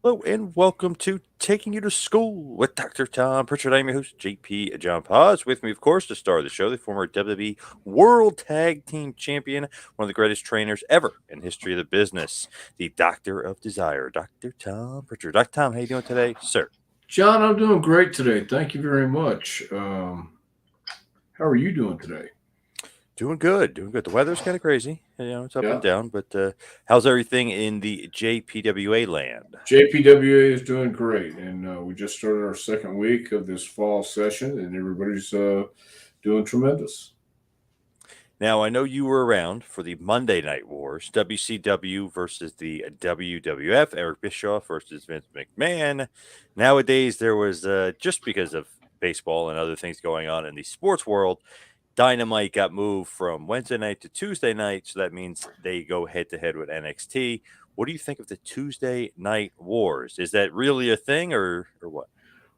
Hello and welcome to Taking You to School with Dr. Tom Prichard. I'm your host, JP John Paz. With me, of course, to star of the show, the former WWE World Tag Team Champion, one of the greatest trainers ever in history of the business, the Doctor of Desire, Dr. Tom Prichard. Dr. Tom, how you doing today, sir? John, I'm doing great today. Thank you very much. How are you doing today? Doing good, doing good. The weather's kind of crazy, it's up and Yeah, down, but how's everything in the JPWA land? JPWA is doing great, and we just started our second week of this fall session, and everybody's doing tremendous. Now, I know you were around for the Monday Night Wars, WCW versus the WWF, Eric Bischoff versus Vince McMahon. Nowadays, there was, just because of baseball and other things going on in the sports world, Dynamite got moved from Wednesday night to Tuesday night. So that means they go head to head with NXT. What do you think of the Tuesday Night Wars? Is that really a thing or what?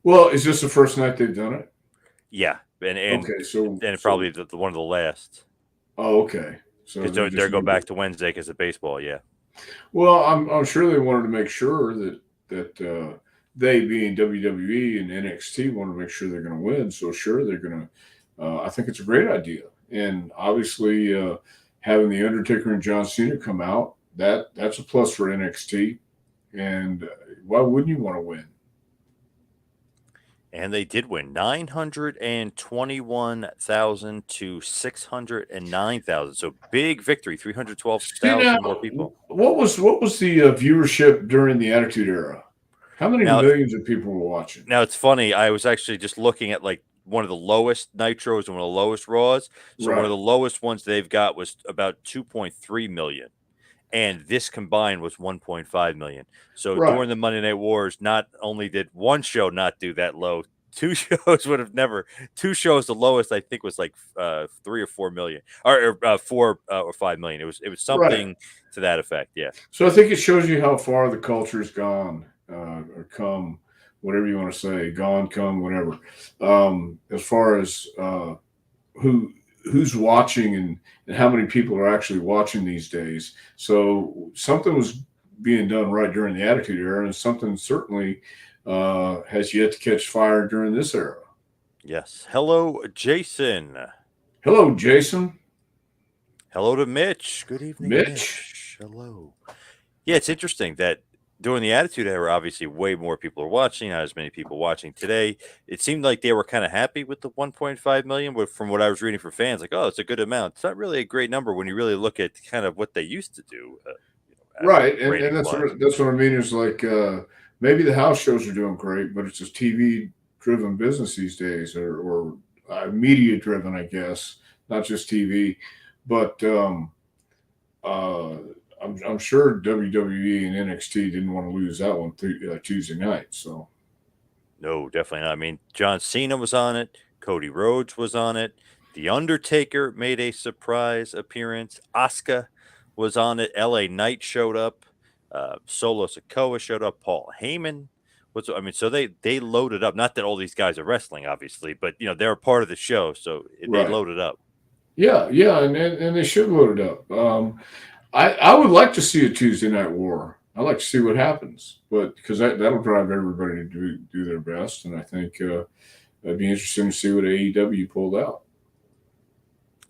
Well, is this the first night they've done it? Yeah. Okay, And probably the one of the last oh, okay, so because they they just go moved back it. to Wednesday because of baseball. Yeah. Well, I'm sure they wanted to make sure that they, being WWE and NXT, want to make sure they're going to win. So sure, they're going to. I think it's a great idea, and obviously having the Undertaker and John Cena come out, that's a plus for NXT. And why wouldn't you want to win? And they did win 921,000 to 609,000. So big victory, See now, 312,000 more people. what was the viewership during the Attitude Era? How many Now, millions of people were watching? now it's funny. I was actually just looking at like one of the lowest nitros and one of the lowest raws. So one of Right, the lowest ones they've got was about 2.3 million. And this combined was 1.5 million. So right. during the Monday Night Wars, not only did one show not do that low, two shows would have never. Two shows, the lowest I think was like 3 or 4 million, or 4 or 5 million. It was Right. something to that effect. Yeah. So I think it shows you how far the culture's gone, or come, whatever you want to say, gone, come, whatever. As far as who who's watching and how many people are actually watching these days. So something was being done right during the Attitude Era, and something certainly has yet to catch fire during this era. Yes. Hello, Jason. Hello, Jason, Hello to Mitch. Good evening, Mitch. Mitch. Hello. Yeah, it's interesting that during the Attitude Era, obviously, way more people are watching. Not as many people watching today. It seemed like they were kind of happy with the 1.5 million, but from what I was reading for fans, like, oh, it's a good amount. It's not really a great number when you really look at kind of what they used to do, Right, and ratings that's wise. what I mean is like maybe the house shows are doing great, but it's a TV driven business these days, or media driven, I guess, not just TV. But uh, I'm sure WWE and NXT didn't want to lose that one Tuesday night. So No, definitely not. I mean, John Cena was on it. Cody Rhodes was on it. The Undertaker made a surprise appearance. Asuka was on it. L.A. Knight showed up. Solo Sikoa showed up. Paul Heyman was. I mean, so they loaded up. Not that all these guys are wrestling, obviously, but they're a part of the show, so they right, loaded up. yeah, yeah, and they should load it up. I would like to see a Tuesday night war. I like to see what happens, but because that'll drive everybody to do their best, and I think it'd be interesting to see what AEW pulled out.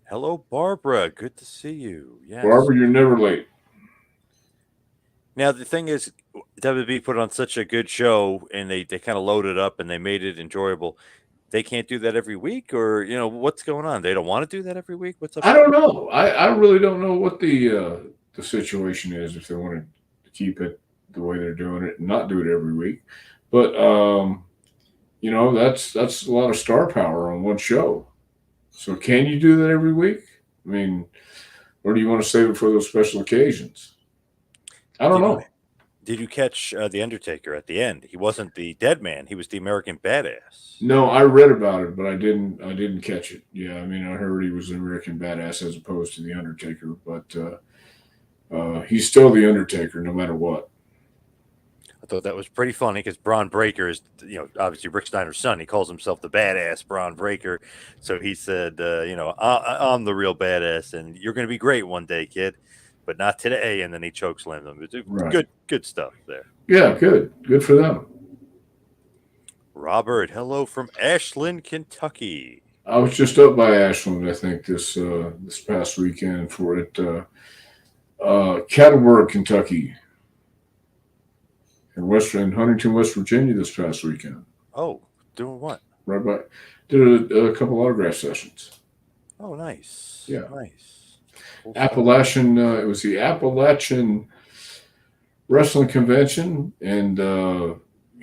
Hello, Barbara. Good to see you. Yes. Barbara, you're never late. Now the thing is, WB put on such a good show, and they kind of loaded up and they made it enjoyable. They can't do that every week, or what's going on? They don't want to do that every week. What's up I with don't that? know. I really don't know what the situation is if they want to keep it the way they're doing it and not do it every week. But that's a lot of star power on one show. So can you do that every week? I mean, or do you want to save it for those special occasions? I don't Did you know. did you catch the Undertaker at the end? He wasn't the dead man. He was the American Badass. No, I read about it, but I didn't catch it. Yeah, I mean, I heard he was an American badass as opposed to the Undertaker, but he's still the Undertaker no matter what. I thought that was pretty funny because Braun Breaker is, obviously Rick Steiner's son. He calls himself the badass Braun Breaker. So he said, I'm the real badass and you're going to be great one day, kid. but not today. And then he chokeslammed him. It's Right. good stuff there. Yeah, good for them. Robert, hello from Ashland, Kentucky. I was just up by Ashland, I think, this past weekend for it. Cattleboro, Kentucky, and Western Huntington, West Virginia this past weekend. Oh, doing what? Right by, did a couple autograph sessions. Oh, nice, Yeah, nice. Cool stuff. Appalachian. It was the Appalachian Wrestling Convention, and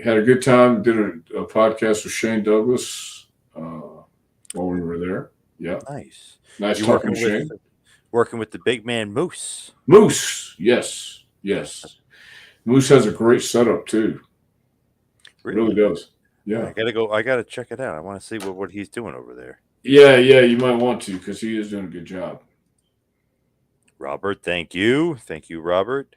had a good time. Did a podcast with Shane Douglas while we were there. Yeah, Nice. nice You're talking to Shane. working with the big man Moose. Moose, yes, yes. Moose has a great setup too. Really does. Yeah. I gotta check it out. I want to see what he's doing over there. Yeah, you might want to because he is doing a good job. Robert, thank you. Thank you, Robert.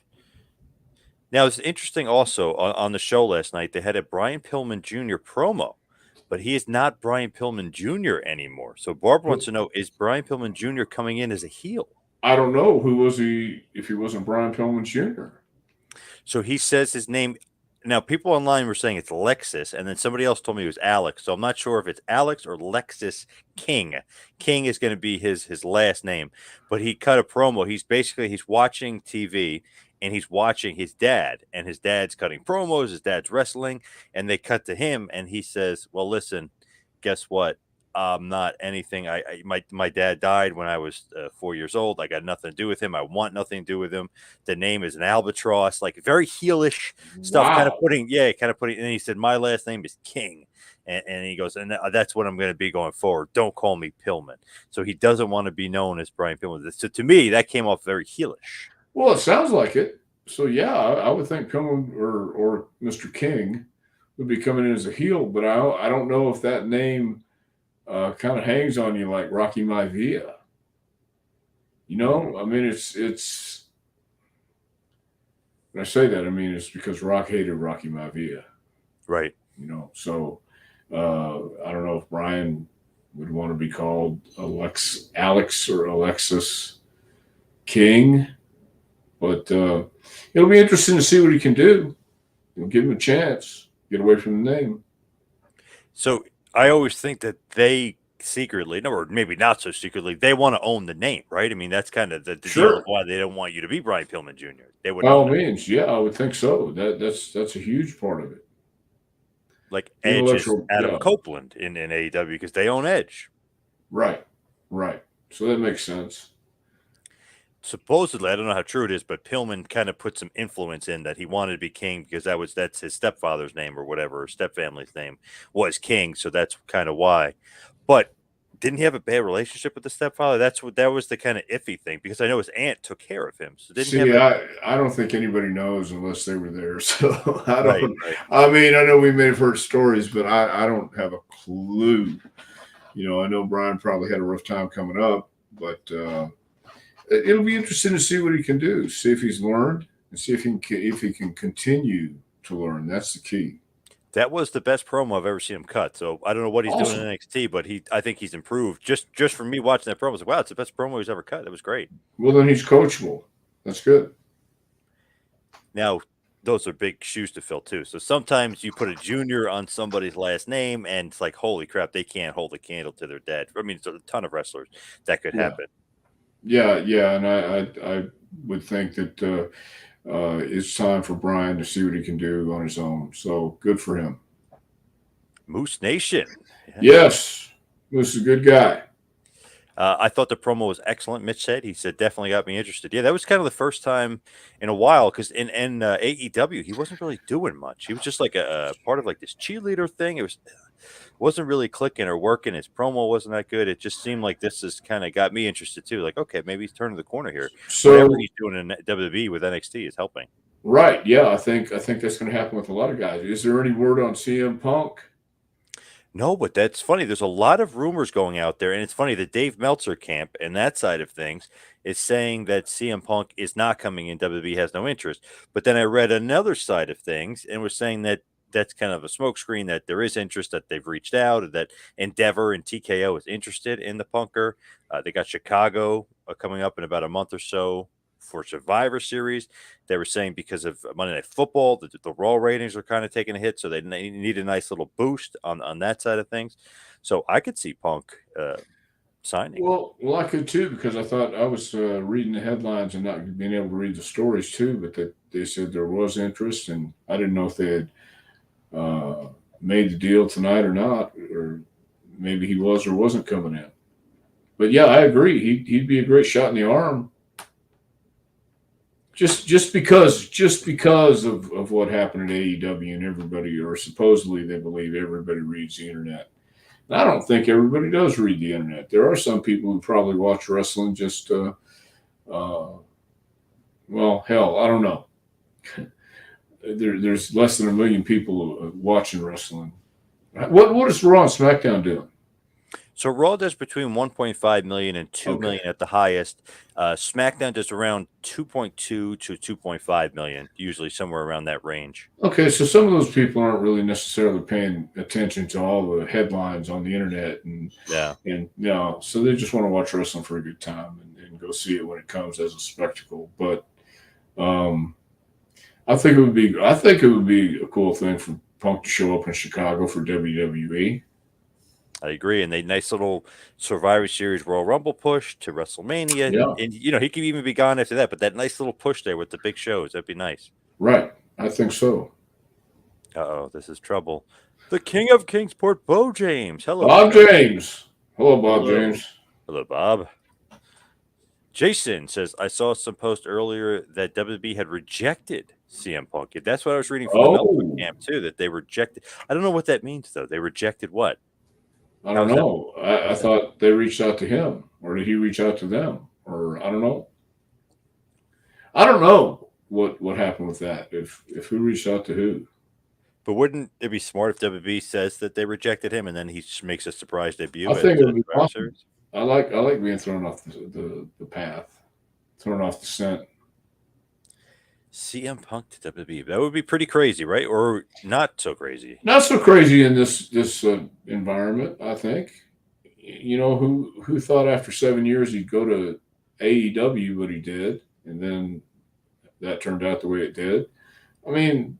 Now, it's interesting also on the show last night, they had a Brian Pillman Jr. promo, but he is not Brian Pillman Jr. anymore. So Barbara wants to know, is Brian Pillman Jr. coming in as a heel? I don't know. Who was he if he wasn't Brian Pillman Jr.? So he says his name. Now, people online were saying it's Lexus, and then somebody else told me it was Alex. So I'm not sure if it's Alex or Lexus King. King is going to be his last name. But he cut a promo. He's watching TV, and he's watching his dad, and his dad's cutting promos. His dad's wrestling, and they cut to him, and he says, "Well, listen, guess what? Not anything. My dad died when I was 4 years old. I got nothing to do with him. I want nothing to do with him. The name is an albatross, like very heelish stuff. Wow. Kind of putting. And he said, my last name is King, and he goes, and that's what I'm going to be going forward. Don't call me Pillman. So he doesn't want to be known as Brian Pillman. So to me, that came off very heelish. Well, it sounds like it. So yeah, I would think Pillman or Mr. King would be coming in as a heel, but I don't know if that name kind of hangs on you like Rocky Maivia. You know, I mean, it's. When I say that, I mean it's because Rock hated Rocky Maivia. Right. You know, so I don't know if Brian would want to be called Alex or Alexis King, but it'll be interesting to see what he can do. We'll give him a chance. Get away from the name. So I always think that they secretly, or maybe not so secretly, they want to own the name, right? I mean, that's kind of the deal of why they don't want you to be Brian Pillman Jr. They would by all means, yeah, I would think so. That's a huge part of it. Like Edge is Adam Copeland in AEW because they own Edge. Right. So that makes sense. Supposedly, I don't know how true it is, but Pillman kind of put some influence in that he wanted to be King because that's his stepfather's name or whatever, or stepfamily's name was King, so that's kind of why. But didn't he have a bad relationship with the stepfather? That was the kind of iffy thing because I know his aunt took care of him. So I don't think anybody knows unless they were there. So I don't. Right. I mean, I know we may have heard stories, but I don't have a clue. You know, I know Brian probably had a rough time coming up, but it'll be interesting to see what he can do. See if he's learned, and see if he can continue to learn. That's the key. That was the best promo I've ever seen him cut. So I don't know what he's doing in NXT, but I think he's improved. Just from me watching that promo, I was like, wow, it's the best promo he's ever cut. That was great. Well, then he's coachable. That's good. Now, those are big shoes to fill too. So sometimes you put a junior on somebody's last name, and it's like, holy crap, they can't hold a candle to their dad. I mean, it's a ton of wrestlers that could happen. Yeah, and I would think that it's time for Brian to see what he can do on his own. So good for him. Moose Nation. Yes, Moose is a good guy. I thought the promo was excellent. Mitch said, definitely got me interested. Yeah, that was kind of the first time in a while because in AEW, he wasn't really doing much. He was just like a part of like this cheerleader thing. It wasn't really clicking or working. His promo wasn't that good. It just seemed like this has kind of got me interested too. Like, okay, maybe he's turning the corner here. So whatever he's doing in WWE with NXT is helping. Right. Yeah, I think that's going to happen with a lot of guys. Is there any word on CM Punk? No, but that's funny. There's a lot of rumors going out there, and it's funny. The Dave Meltzer camp and that side of things is saying that CM Punk is not coming in. WWE has no interest. But then I read another side of things and was saying that that's kind of a smokescreen, that there is interest, that they've reached out, that Endeavor and TKO is interested in the Punker. They got Chicago coming up in about a month or so for Survivor Series. They were saying because of Monday Night Football, the Raw ratings are kind of taking a hit, so they need a nice little boost on that side of things. So I could see Punk signing. Well, I could too because I thought I was reading the headlines and not being able to read the stories too. But they said there was interest, and I didn't know if they had uh, made the deal tonight or not, or maybe he was or wasn't coming in. But yeah, I agree. He'd be a great shot in the arm. Just because of what happened at AEW and everybody, or supposedly they believe everybody reads the internet. And I don't think everybody does read the internet. There are some people who probably watch wrestling just uh, well, hell, I don't know. There's less than a million people watching wrestling. What is Raw and SmackDown doing? So Raw does between 1.5 million and 2 Okay. million at the highest. SmackDown does around 2.2 to 2.5 million, usually somewhere around that range. Okay, so some of those people aren't really necessarily paying attention to all the headlines on the internet, Yeah. and you know, so they just want to watch wrestling for a good time and go see it when it comes as a spectacle. But um, I think it would be a cool thing for Punk to show up in Chicago for WWE. I agree. And they nice little Survivor Series Royal Rumble push to WrestleMania. Yeah, And he could even be gone after that, but that nice little push there with the big shows, that'd be nice. right. I think so. Uh-oh, this is trouble. The King of Kingsport, Bo James. Hello, Bob sir. James. Hello, Bob Hello. James. Hello, Bob. Jason says, I saw some post earlier that WWE had rejected CM Punk. That's what I was reading from the Meltzer Oh, camp, too, that they rejected. I don't know what that means, though. They rejected what? I don't How's that? know. I How's that? thought they reached out to him, or did he reach out to them, or I don't know. I don't know what happened with that. If who reached out to who? But wouldn't it be smart if WWE says that they rejected him and then he makes a surprise I debut at think it would be Survivor awesome. Series? I like being thrown off the path, thrown off the scent. CM Punk to WWE. That would be pretty crazy, right? Or not so crazy. Not so crazy in this environment. I think. You know who thought after 7 years he'd go to AEW, but he did, and then that turned out the way it did. I mean,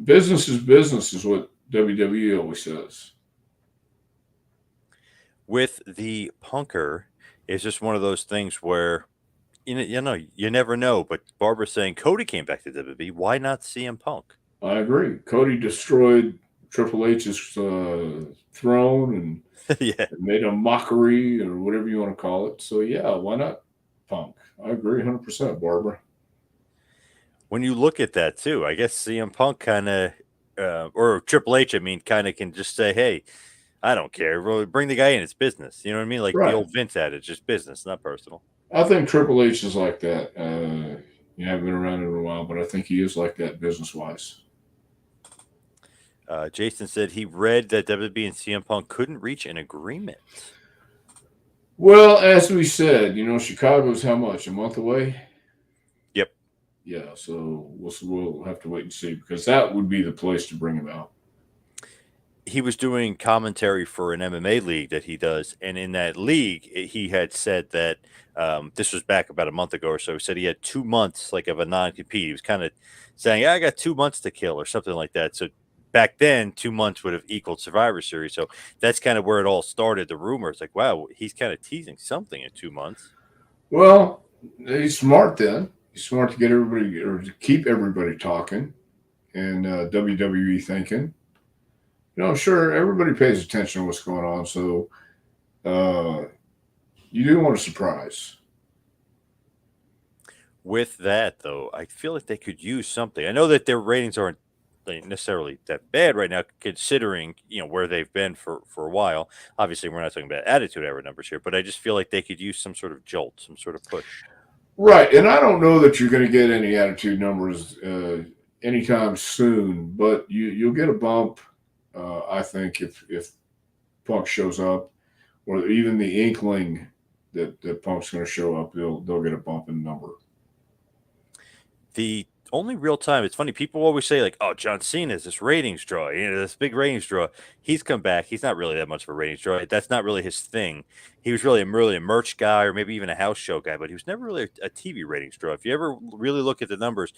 business is what WWE always says. With the Punker, it's just one of those things where you never know. But Barbara's saying Cody came back to WWE. Why not CM Punk? I agree. Cody destroyed Triple H's throne Yeah. and made a mockery or whatever you want to call it. So yeah, why not Punk? I agree 100%, Barbara. When you look at that too, I guess CM Punk kind of, or Triple H, I mean, kind of can just say, "Hey, I don't care. Really, bring the guy in. It's business." You know what I mean? Like the Right. old Vince adage, just business, not personal. I think Triple H is like that. You haven't been around in a while, but I think he is like that business wise. Jason said he read that WWE and CM Punk couldn't reach an agreement. Well, as we said, you know, Chicago's how much? A month away? Yep. Yeah, so we'll have to wait and see because that would be the place to bring him out. He was doing commentary for an MMA league that he does, and in that league, he had said that this was back about a month ago or so. He said he had 2 months like of a non-compete. He was kind of saying, "Yeah, I got 2 months to kill" or something like that. So back then, 2 months would have equaled Survivor Series. So that's kind of where it all started. The rumor, it's like, wow, he's kind of teasing something in 2 months. Well, he's smart then. He's smart to get everybody or to keep everybody talking and WWE thinking. You know, I'm sure everybody pays attention to what's going on, so uh, you do want a surprise. With that, though, I feel like they could use something. I know that their ratings aren't necessarily that bad right now, considering where they've been for a while. Obviously, we're not talking about attitude era numbers here, but I just feel like they could use some sort of jolt, some sort of push. Right, and I don't know that you're going to get any attitude numbers anytime soon, but you'll get a bump. I think if Punk shows up, or even the inkling that Punk's going to show up, they'll get a bump in number. The Only real time. It's funny. People always say like, "Oh, John Cena is this ratings draw. This big ratings draw." He's come back. He's not really that much of a ratings draw. That's not really his thing. He was really a merch guy, or maybe even a house show guy. But he was never really a TV ratings draw. If you ever really look at the numbers,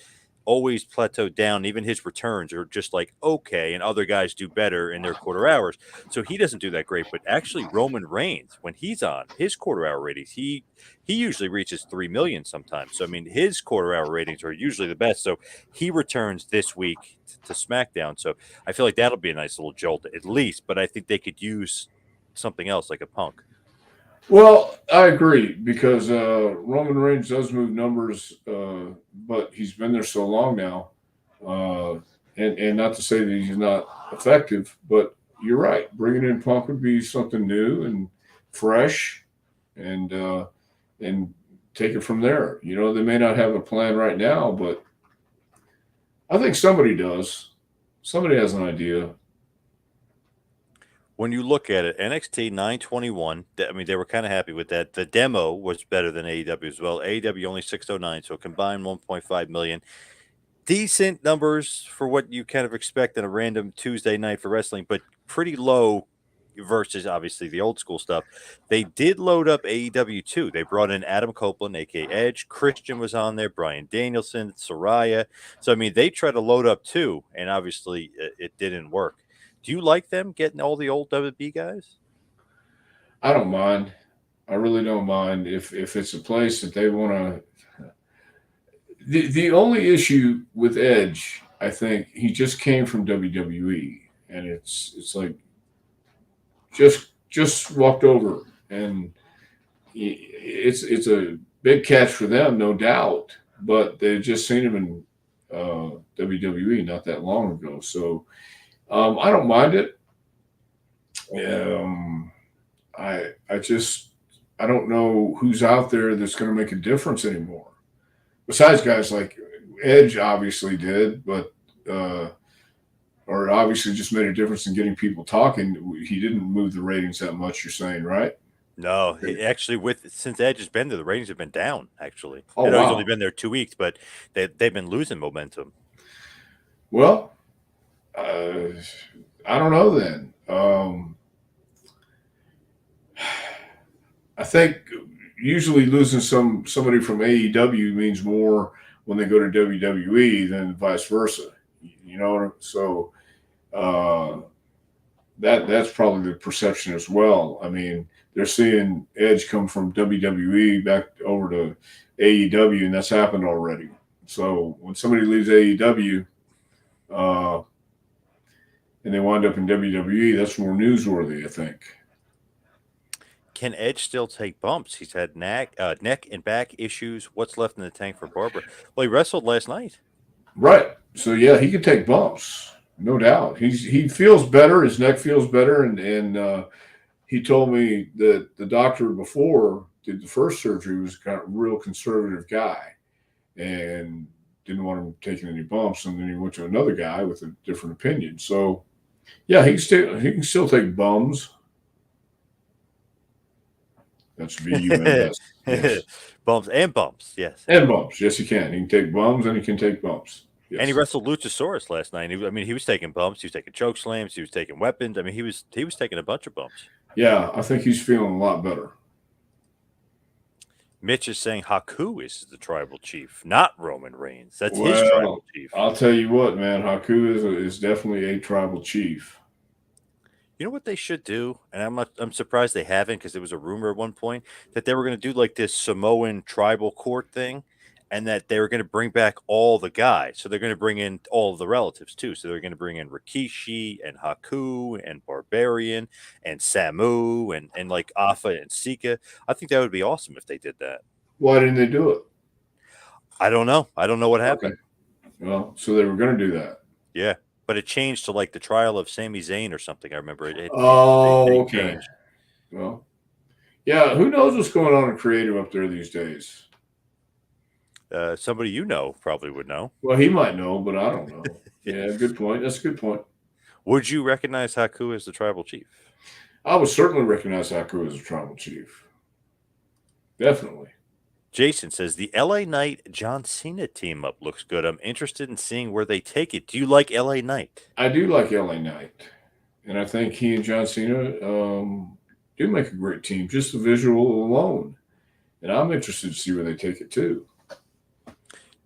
always plateaued down. Even his returns are just like okay, and other guys do better in their quarter hours. So he doesn't do that great. But actually, Roman Reigns, when he's on his quarter hour ratings, he usually reaches 3 million sometimes. So I mean, his quarter hour ratings are usually the best. So he returns this week to SmackDown. So I feel like that'll be a nice little jolt at least. But I think they could use something else like a Punk. Well, I agree because Roman Reigns does move numbers, but he's been there so long now, uh, and not to say that he's not effective, but you're right. Bringing in Punk would be something new and fresh, and and take it from there. You know, they may not have a plan right now, but I think somebody does. Somebody has an idea. When you look at it, NXT 921, I mean, they were kind of happy with that. The demo was better than AEW as well. AEW only 609, so combined 1.5 million. Decent numbers for what you kind of expect in a random Tuesday night for wrestling, but pretty low versus obviously the old school stuff. They did load up AEW too. They brought in Adam Copeland, aka Edge. Christian was on there, Brian Danielson, Soraya. So I mean, they tried to load up too, and obviously it didn't work. Do you like them getting all the old WB guys? I don't mind. I really don't mind if it's a place that they want to. The only issue with Edge, I think, he just came from WWE, and it's like just walked over, and it's a big catch for them, no doubt. But they just seen him in WWE not that long ago, so I don't mind it. Um, I just I don't know who's out there that's going to make a difference anymore. Besides guys like Edge, obviously did, but uh, or obviously just made a difference in getting people talking. He didn't move the ratings that much. You're saying, right? No, actually, with since Edge has been there, the ratings have been down. Actually, Oh I know he's only wow. been there 2 weeks, but they've been losing momentum. Well, I don't know then. I think usually losing somebody from AEW means more when they go to WWE than vice versa. You know, so uh, that's probably the perception as well. I mean, they're seeing Edge come from WWE back over to AEW, and that's happened already. So when somebody leaves AEW uh, and they wind up in WWE, that's more newsworthy, I think. Can Edge still take bumps? He's had neck and back issues. What's left in the tank for Barbara? Well, he wrestled last night. Right. So yeah, he can take bumps, no doubt. He feels better. His neck feels better, and he told me that the doctor before did the first surgery was kind of a real conservative guy and didn't want him taking any bumps. And then he went to another guy with a different opinion. So yeah, he can still take bums. That's VUMS. Yes, Bumps and bumps, yes. and bumps. Yes, he can. He can take bums and he can take bumps. And he Yes. wrestled Luchasaurus last night. I mean, he was taking bumps. He was taking choke slams. He was taking weapons. I mean, he was taking a bunch of bumps. Yeah, I think he's feeling a lot better. Mitch is saying Haku is the tribal chief, not Roman Reigns. That's his Well, tribal chief. I'll tell you what, man. Haku is definitely a tribal chief. You know what they should do, and I'm surprised they haven't because there was a rumor at one point that they were going to do like this Samoan tribal court thing, and that they were going to bring back all the guys. So they're going to bring in all of the relatives too. So they're going to bring in Rikishi and Haku and Barbarian and Samu and like Afa and Sika. I think that would be awesome if they did that. Why didn't they do it? I don't know. I don't know what Okay. happened. Well, so they were going to do that. Yeah, but it changed to like the trial of Sami Zayn or something. I remember they Oh, okay. changed. Well, yeah. Who knows what's going on in creative up there these days? Somebody you know probably would know. Well, he might know, but I don't know. Yeah, good point. That's a good point. Would you recognize Haku as the tribal chief? I would certainly recognize Haku as a tribal chief. Definitely. Jason says the LA Knight John Cena team up looks good. I'm interested in seeing where they take it. Do you like LA Knight? I do like LA Knight, and I think he and John Cena do make a great team. Just the visual alone, and I'm interested to see where they take it too.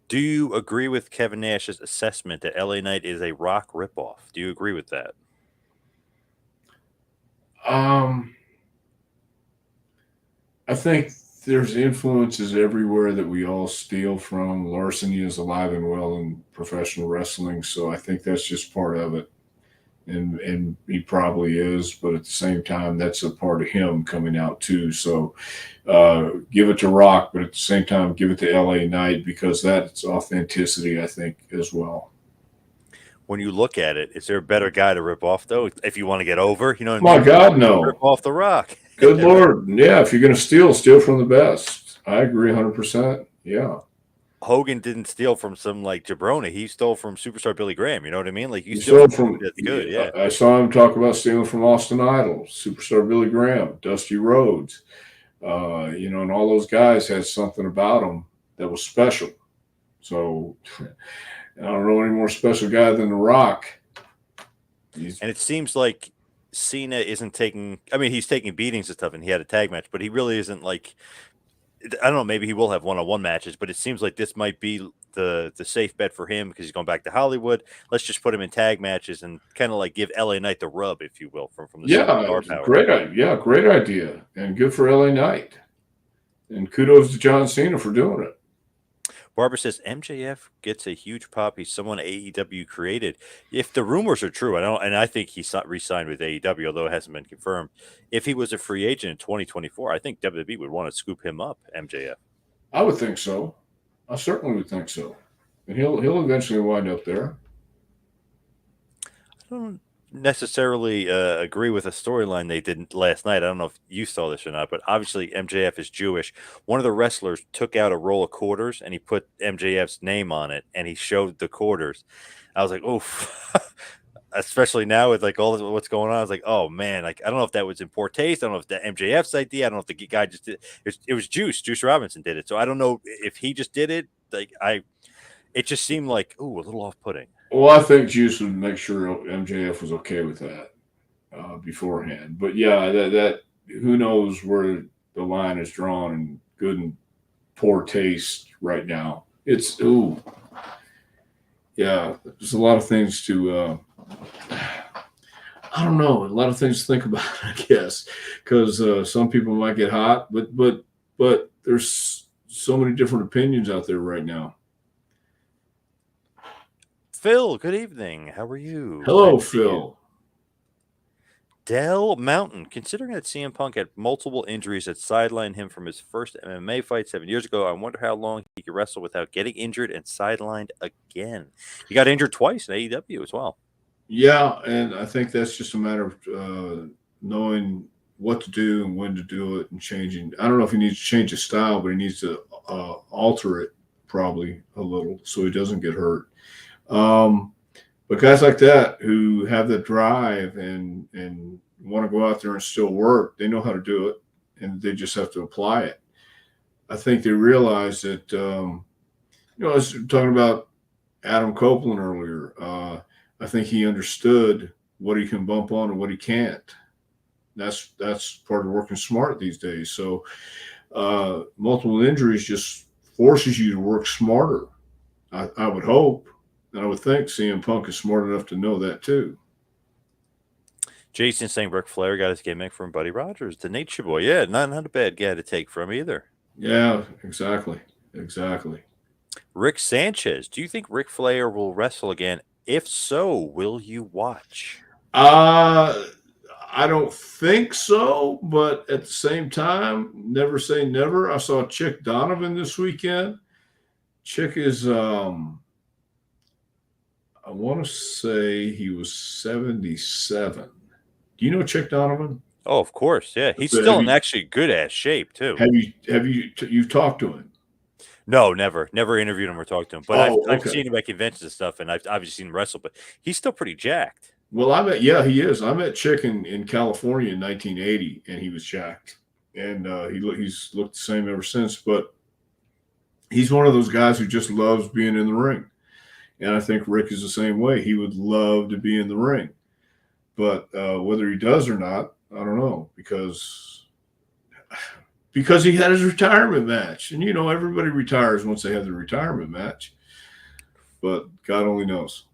Do you agree with Kevin Nash's assessment that LA Knight is a Rock ripoff? Do you agree with that? Um, I think there's influences everywhere that we all steal from. Larceny is alive and well in professional wrestling, so I think that's just part of it. And he probably is, but at the same time, that's a part of him coming out too. So give it to Rock, but at the same time, give it to LA Knight because that's authenticity, I think, as well. When you look at it, is there a better guy to rip off though? If you want to get over, you know what I My mean? God, Rip no. off the Rock. Good Lord. Yeah, if you're going to steal, steal from the best. I agree 100%. Yeah. Hogan didn't steal from some like jabroni. He stole from superstar Billy Graham. You know what I mean? Like you You steal saw from somebody from, that's good. Yeah. I saw him talk about stealing from Austin Idol, superstar Billy Graham, Dusty Rhodes. And all those guys had something about them that was special. So I don't know any more special guy than The Rock. And it seems like Cena isn't taking. I mean, he's taking beatings and stuff, and he had a tag match, but he really isn't like. I don't know. Maybe he will have one-on-one matches, but it seems like this might be the safe bet for him because he's going back to Hollywood. Let's just put him in tag matches and kind of like give LA Knight the rub, if you will, from the Yeah, star power. great idea, and good for LA Knight. And kudos to John Cena for doing it. Barbara says MJF gets a huge pop. He's someone AEW created. If the rumors are true, I think he re-signed with AEW, although it hasn't been confirmed. If he was a free agent in 2024, I think WWE would want to scoop him up. MJF. I would think so. I certainly would think so. And he'll eventually wind up there. I don't necessarily agree with a storyline they did last night. I don't know if you saw this or not, but obviously MJF is Jewish. One of the wrestlers took out a roll of quarters and he put MJF's name on it and he showed the quarters. I was like, oh, especially now with like all this, what's going on. I was like, oh man, like I don't know if that was in poor taste. I don't know if that MJF's idea. I don't know if the guy just did it was Juice Robinson did it. So I don't know if he just did it. It just seemed like, ooh, a little off putting. Well, I think Juice would make sure MJF was okay with that beforehand. But yeah, that who knows where the line is drawn in good and poor taste right now. It's yeah. There's a lot of things to. I don't know. A lot of things to think about, I guess, because some people might get hot, but there's so many different opinions out there right now. Phil, good evening. How are you? Hello, Phil. Dell Mountain, considering that CM Punk had multiple injuries that sidelined him from his first MMA fight 7 years ago, I wonder how long he could wrestle without getting injured and sidelined again. He got injured twice in AEW as well. Yeah, and I think that's just a matter of knowing what to do and when to do it and changing. I don't know if he needs to change his style, but he needs to alter it probably a little so he doesn't get hurt. But guys like that who have the drive and want to go out there and still work, they know how to do it, and they just have to apply it. I think they realize that, I was talking about Adam Copeland earlier. I think he understood what he can bump on and what he can't. That's part of working smart these days. So multiple injuries just forces you to work smarter. I would hope. And I would think CM Punk is smart enough to know that too. Jason saying Ric Flair got his gimmick from Buddy Rogers, the Nature Boy. Yeah, not a bad guy to take from either. Yeah, exactly. Rick Sanchez, do you think Ric Flair will wrestle again? If so, will you watch? I don't think so, but at the same time, never say never. I saw Chick Donovan this weekend. Chick is I want to say he was 77. Do you know Chick Donovan? Oh, of course. Yeah. He's still in actually good ass shape too. You've talked to him? No, never interviewed him or talked to him, but I've seen him at conventions and stuff, and I've obviously seen him wrestle, but he's still pretty jacked. Well, he is. I met Chick in California in 1980, and he was jacked, and he's looked the same ever since. But He's one of those guys who just loves being in the ring. And I think Rick is the same way. He would love to be in the ring. But whether he does or not, I don't know, because he had his retirement match. And, everybody retires once they have their retirement match. But God only knows.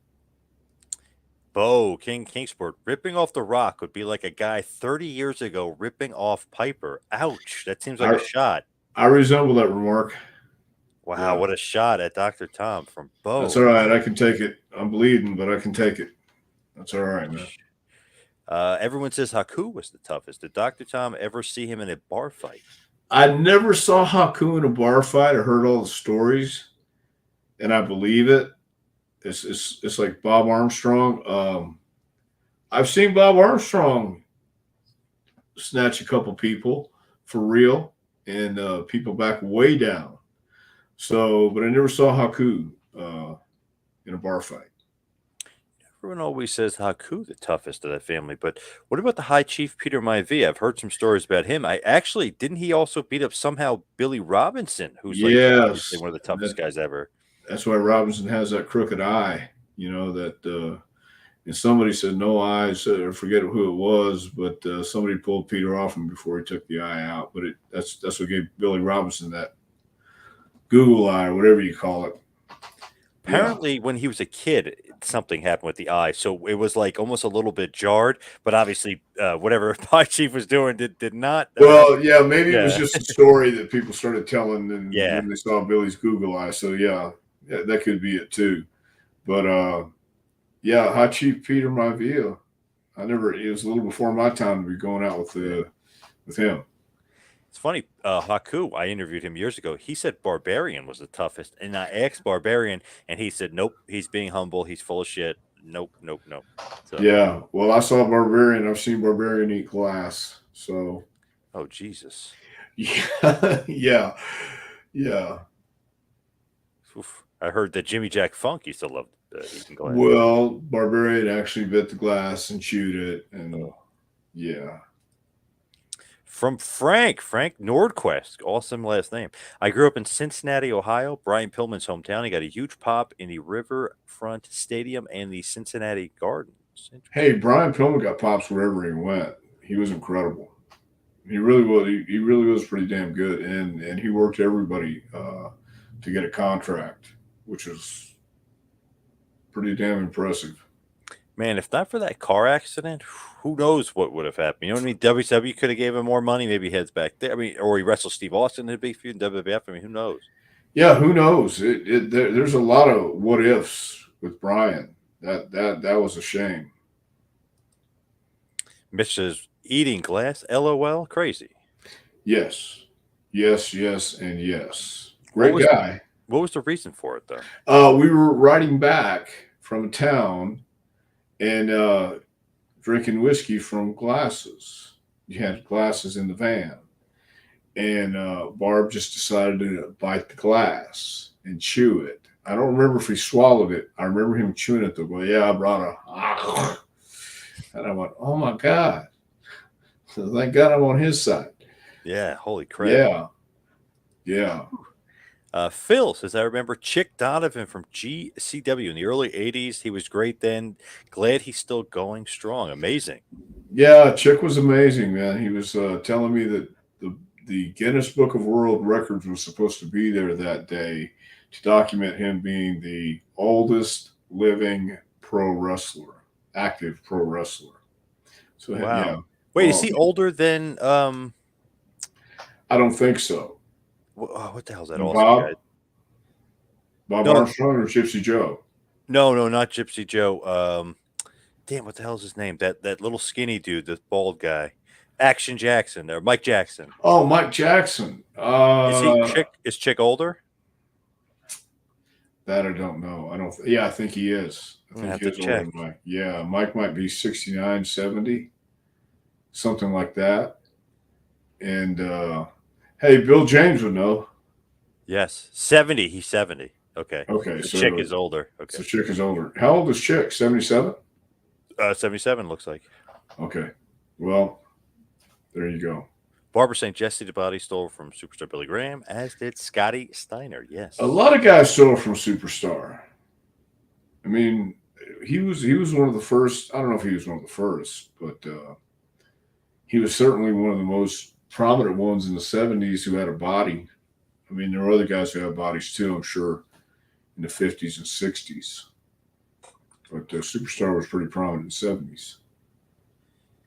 Bo King Kingsport ripping off The Rock would be like a guy 30 years ago ripping off Piper. Ouch. That seems like a I, shot. I resemble that remark. Wow, Yeah. what a shot at Dr. Tom from That's Bo. all right. I can take it. I'm bleeding, but I can take it. That's all right, man. Ouch. Everyone says Haku was the toughest. Did Dr. Tom ever see him in a bar fight? I never saw Haku in a bar fight. I heard all the stories, and I believe it. It's like Bob Armstrong. I've seen Bob Armstrong snatch a couple people for real, and people back way down. So, but I never saw Haku in a bar fight. Everyone always says Haku the toughest of that family, but what about the High Chief Peter Maivia? I've heard some stories about him. I actually didn't he also beat up somehow Billy Robinson, who's like obviously Yes, one of the toughest guys ever. that's why Robinson has that crooked eye. That and somebody said no eyes. I forget who it was, but somebody pulled Peter off him before he took the eye out. But that's what gave Billy Robinson that Google eye, or whatever you call it. Yeah. Apparently, when he was a kid, something happened with the eye, so it was like almost a little bit jarred. But obviously, whatever High Chief was doing did not. Well, yeah, maybe it was Yeah, just a story that people started telling, and yeah. when they saw Billy's Google eye. So yeah, that could be it too. But yeah, High Chief Peter Maivia. It was a little before my time to be going out with him. It's funny, Haku, I interviewed him years ago. He said Barbarian was the toughest, and I asked Barbarian, and he said, "Nope, he's being humble. He's full of shit. Nope, nope, nope." So, Yeah. Well, I saw Barbarian. I've seen Barbarian eat glass. So oh Jesus, yeah, yeah, yeah. oof. I heard that Jimmy Jack Funk used to love eating glass. Well, Barbarian actually bit the glass and chewed it, and Oh. yeah. From Frank Nordquist, awesome last name. I grew up in Cincinnati, Ohio, Brian Pillman's hometown. He got a huge pop in the Riverfront Stadium and the Cincinnati Gardens. Hey, Brian Pillman got pops wherever he went. He was incredible. He really was. He really was pretty damn good, and he worked everybody to get a contract, which was pretty damn impressive. Man, if not for that car accident, who knows what would have happened? You know what I mean? WCW could have gave him more money. Maybe he heads back there. I mean, or he wrestled Steve Austin in a big feud in WWF. I mean, who knows? Yeah, who knows? There's a lot of what ifs with Brian. That was a shame. Mitch says, eating glass, LOL, crazy. Yes, yes, yes, and yes. What Great was guy. what was the reason for it though? We were riding back from town and drinking whiskey from glasses. You had glasses in the van, and Barb just decided to bite the glass and chew it. I don't remember if he swallowed it. I remember him chewing it. Well, yeah, I brought a, and I went, oh my god! So thank God I'm on his side. Yeah, holy crap. Yeah, yeah. Phil says, I remember Chick Donovan from GCW in the early 80s. He was great then. Glad he's still going strong. Amazing. Yeah, Chick was amazing, man. He was telling me that the Guinness Book of World Records was supposed to be there that day to document him being the oldest living pro wrestler, active pro wrestler. So Wow. yeah. Wait, is he older than I don't think so. what the hell's that And awesome guy? Bob No, Armstrong or Gypsy Joe? no, not Gypsy Joe. Damn, what the hell's his name? That little skinny dude, the bald guy. Action Jackson or Mike Jackson. Oh, Mike Jackson. Is Chick older? That I don't know. Yeah, I think he is. I I'm gonna think have he to is older check. than Mike. Yeah, Mike might be 69, 70, something like that. And hey, Bill James would know. Yes. 70. He's 70. Okay. Okay, The so Chick is older. Okay. Chick is older. How old is Chick? 77? 77 looks like. Okay. Well, there you go. Barbara St. Jesse, the body stole from superstar Billy Graham, as did Scotty Steiner. A Yes. lot of guys stole from Superstar. I mean, he was one of the first. I don't know if he was one of the first, but he was certainly one of the most prominent ones in the '70s who had a body. I mean, there were other guys who had bodies too, I'm sure, in the '50s and '60s. But Superstar was pretty prominent in the '70s.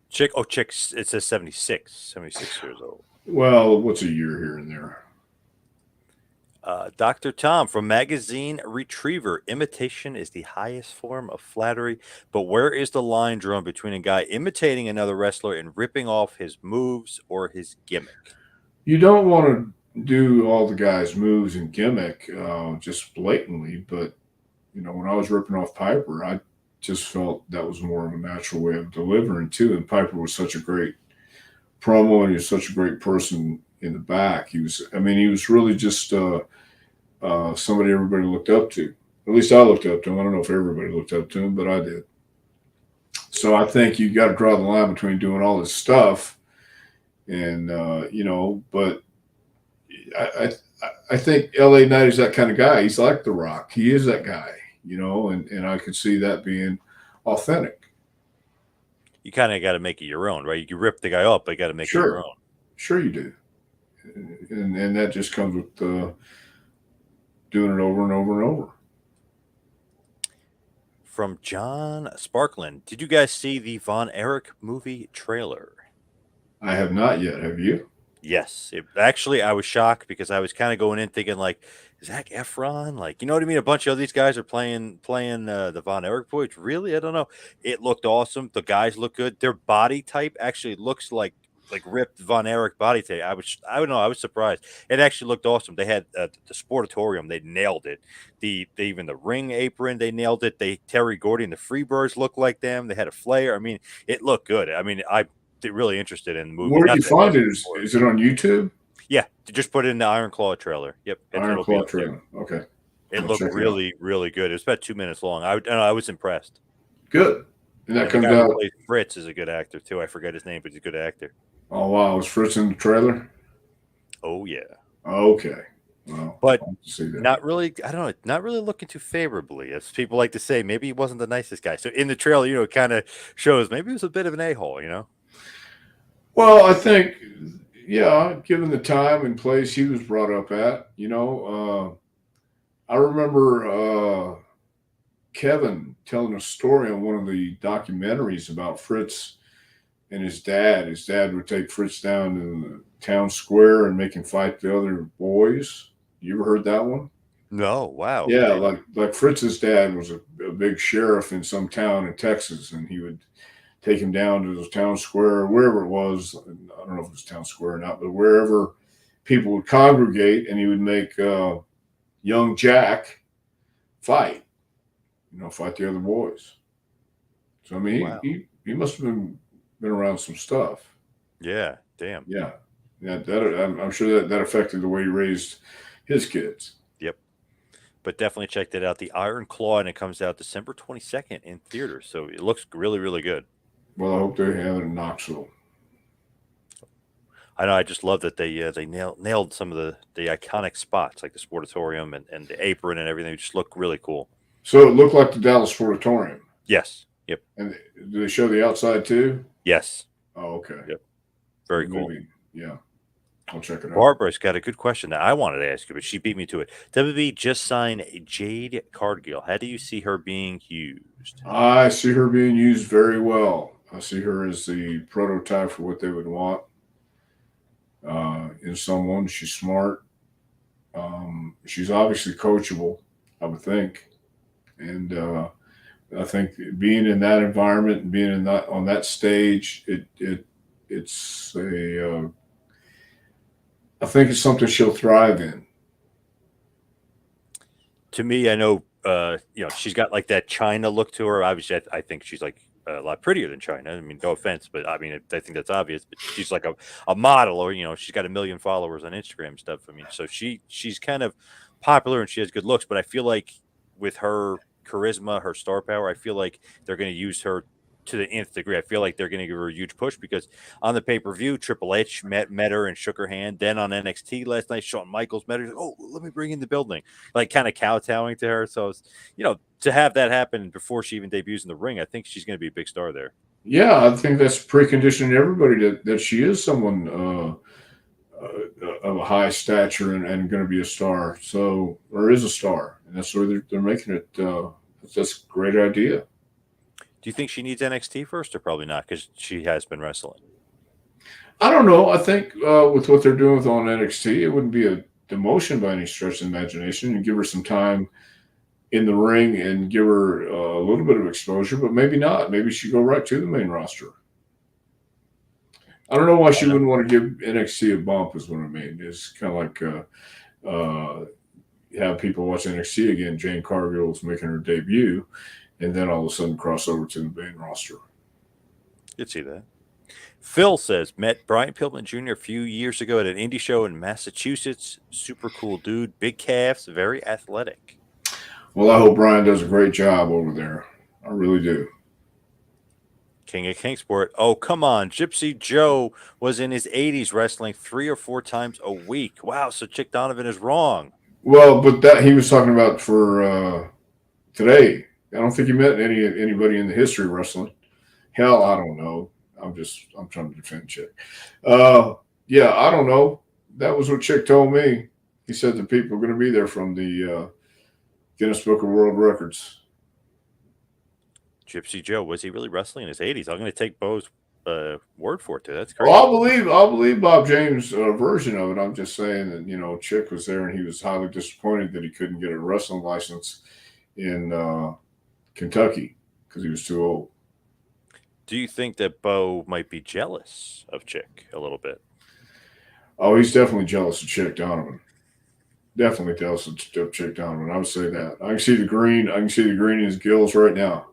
Chick, it says 76, 76 years old. Well, what's a year here and there? Dr. Tom from Magazine Retriever. Imitation is the highest form of flattery, but where is the line drawn between a guy imitating another wrestler and ripping off his moves or his gimmick? You don't want to do all the guy's moves and gimmick just blatantly, but when I was ripping off Piper, I just felt that was more of a natural way of delivering too. And Piper was such a great promo, and he was such a great person in the back. He was really just somebody everybody looked up to. At least I looked up to him. I don't know if everybody looked up to him, but I did. So I think you got to draw the line between doing all this stuff and but I I think L.A. Knight is that kind of guy. He's like The Rock. He is that guy, and I could see that being authentic. You kind of got to make it your own, right? You can rip the guy up, but you got to make it your Sure, own. sure you do, and that just comes with doing it over and over and over. From John Sparkland, did you guys see the Von Erich movie trailer? I have not yet. Have you? Yes. Actually, I was shocked because I was kind of going in thinking like Zach Efron, like you know what I mean. A bunch of these guys are playing the Von Erich boys. Really, I don't know. It looked awesome. The guys look good. Their body type actually looks like ripped Von Erich body type. I don't know. I was surprised. It actually looked awesome. They had the Sportatorium. They nailed it. Even the ring apron. They nailed it. Terry Gordy and the Freebirds looked like them. They had a flair. I mean, it looked good. I mean, I really interested in the movie. Where do Not you that it find wasn't it? Is, before. is it on YouTube? Yeah, just put it in the Iron Claw trailer. Yep, Iron it'll be Claw up there. trailer. Okay, It I'll looked check it out. really, really good. It was about 2 minutes long. I was impressed. Good. And that And the comes guy who out. plays Fritz is a good actor too. I forget his name, but he's a good actor. Oh wow, was Fritz in the trailer? Oh yeah, Okay. Well, but I'll have to see that. not really. I don't know. Not really looking too favorably, as people like to say. Maybe he wasn't the nicest guy. So in the trailer, it kind of shows maybe he was a bit of an a-hole. Well, I think, yeah, given the time and place he was brought up at, I remember Kevin telling a story on one of the documentaries about Fritz and his dad. His dad would take Fritz down to the town square and make him fight the other boys. You ever heard that one? No, wow. Yeah, like Fritz's dad was a big sheriff in some town in Texas, and he would take him down to the town square, or wherever it was. I don't know if it was town square or not, but wherever people would congregate, and he would make young Jack fight, fight the other boys. So I mean, Wow. he must have been around some stuff. Yeah. Damn. Yeah, yeah. I'm sure that affected the way he raised his kids. Yep. But definitely check that out. The Iron Claw, and it comes out December 22nd in theaters. So it looks really, really good. Well, I hope they have it in Knoxville. I know. I just love that they nailed some of the iconic spots like the Sportatorium and the apron and everything. They just look really cool. So it looked like the Dallas Sportatorium. Yes. Yep. And do they show the outside too? Yes. Oh, okay. Yep. Very cool. Maybe. Yeah. I'll check it out. Barbara's got a good question that I wanted to ask you, but she beat me to it. WB just signed Jade Cargill. How do you see her being used? I see her being used very well. I see her as the prototype for what they would want in someone. She's smart. She's obviously coachable, I would think. And I think being in that environment and being in that on that stage, it's a I think it's something she'll thrive in. To me, I know, she's got like that China look to her. Obviously, I think she's like a lot prettier than China. I mean, no offense, but I mean, I think that's obvious. But she's like a model, or she's got 1 million followers on Instagram and stuff. I mean, so she's kind of popular and she has good looks. But I feel like with her charisma, her star power, I feel like they're going to use her to the nth degree. I feel like they're going to give her a huge push because on the pay per view, Triple H met her and shook her hand. Then on NXT last night, Shawn Michaels met her. Oh, let me bring in the building, like kind of kowtowing to her. So, to have that happen before she even debuts in the ring, I think she's going to be a big star there. Yeah, I think that's preconditioning everybody that she is someone of a high stature and going to be a star. So, or is a star, and that's why they're making it. That's a great idea. Do you think she needs NXT first, or probably not because she has been wrestling? I don't know. I think with what they're doing with on NXT, it wouldn't be a demotion by any stretch of the imagination, and give her some time in the ring and give her a little bit of exposure, but maybe not. Maybe she go right to the main roster. I don't know why I she don't know. wouldn't want to give NXT a bump. Is what I mean. It's kind of like have people watch NXT again. Jane Cargill is making her debut, and then all of a sudden cross over to the main roster. You'd see that. Phil says met Brian Pillman Jr. a few years ago at an indie show in Massachusetts. Super cool dude, big calves, very athletic. Well, I hope Brian does a great job over there. I really do. King of Kingsport. Oh, come on. Gypsy Joe was in his 80s wrestling 3 or 4 times a week. Wow, so Chick Donovan is wrong. Well, but that he was talking about for today. I don't think he meant anybody in the history of wrestling. Hell, I don't know. I'm trying to defend Chick. Uh, yeah, I don't know. That was what Chick told me. He said the people are going to be there from the Guinness Book of World Records. Gypsy Joe, was he really wrestling in his 80s? I'm going to take Bo's word for it, too. That's Well, crazy. I'll believe Bob James' version of it. I'm just saying that Chick was there and he was highly disappointed that he couldn't get a wrestling license in Kentucky because he was too old. Do you think that Bo might be jealous of Chick a little bit? Oh, he's definitely jealous of Chick Donovan. Definitely jealous of Chick Donovan. I would say that. I can see the green. I can see the green in his gills right now.